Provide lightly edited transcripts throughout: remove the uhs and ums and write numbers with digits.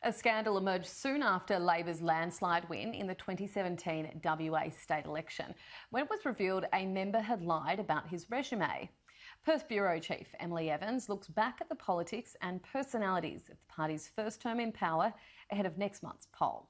A scandal emerged soon after Labor's landslide win in the 2017 WA state election, when it was revealed a member had lied about his resume. Perth Bureau Chief Emily Evans looks back at the politics and personalities of the party's first term in power ahead of next month's poll.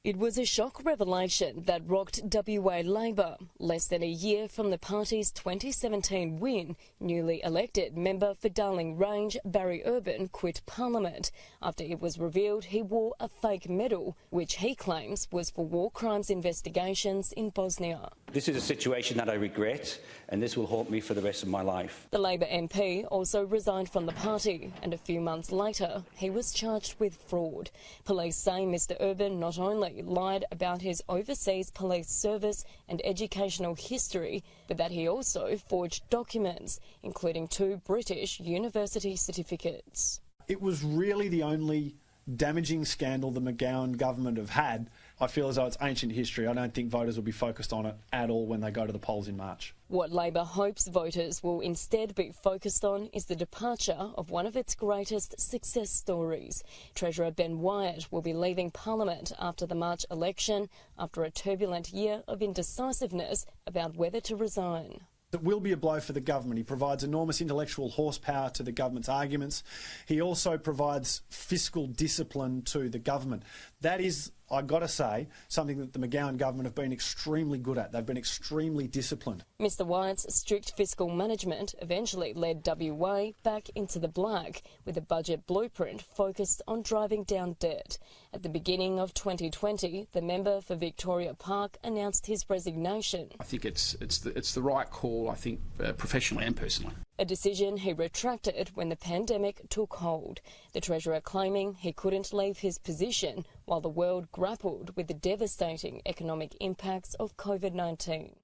It was a shock revelation that rocked WA Labor. Less than a year from the party's 2017 win, newly elected member for Darling Range, Barry Urban, quit Parliament after it was revealed he wore a fake medal, which he claims was for war crimes investigations in Bosnia. This is a situation that I regret, and this will haunt me for the rest of my life. The Labor MP also resigned from the party, and a few months later, he was charged with fraud. Police say Mr Urban not only lied about his overseas police service and educational history, but that he also forged documents, including 2 British university certificates. It was really the only damaging scandal the McGowan government have had. I feel as though it's ancient history. I don't think voters will be focused on it at all when they go to the polls in March. What Labor hopes voters will instead be focused on is the departure of one of its greatest success stories. Treasurer Ben Wyatt will be leaving Parliament after the March election, after a turbulent year of indecisiveness about whether to resign. It will be a blow for the government. He provides enormous intellectual horsepower to the government's arguments. He also provides fiscal discipline to the government. That is, I've got to say, something that the McGowan government have been extremely good at. They've been extremely disciplined. Mr Wyatt's strict fiscal management eventually led WA back into the black, with a budget blueprint focused on driving down debt. At the beginning of 2020, the member for Victoria Park announced his resignation. I think it's the right call, I think, professionally and personally. A decision he retracted when the pandemic took hold. The Treasurer claiming he couldn't leave his position while the world grappled with the devastating economic impacts of COVID-19.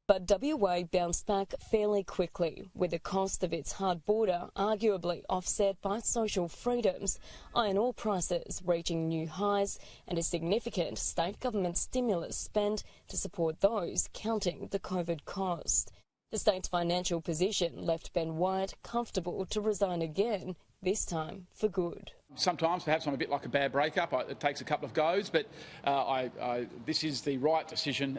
But WA bounced back fairly quickly, with the cost of its hard border arguably offset by social freedoms, iron ore prices reaching new highs, and a significant state government stimulus spend to support those counting the COVID cost. The state's financial position left Ben Wyatt comfortable to resign again, this time for good. Sometimes perhaps I'm a bit like a bad breakup. It takes a couple of goes, but this is the right decision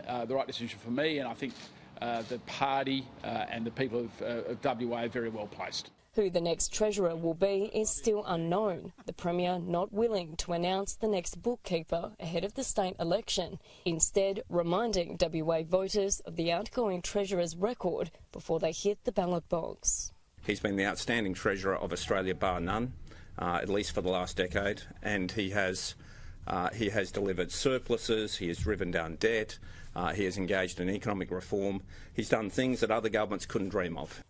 for me, and I think the party and the people of WA are very well placed. Who the next Treasurer will be is still unknown, the Premier not willing to announce the next bookkeeper ahead of the state election, instead reminding WA voters of the outgoing Treasurer's record before they hit the ballot box. He's been the outstanding Treasurer of Australia bar none, at least for the last decade, and he has delivered surpluses, he has driven down debt, he has engaged in economic reform, he's done things that other governments couldn't dream of.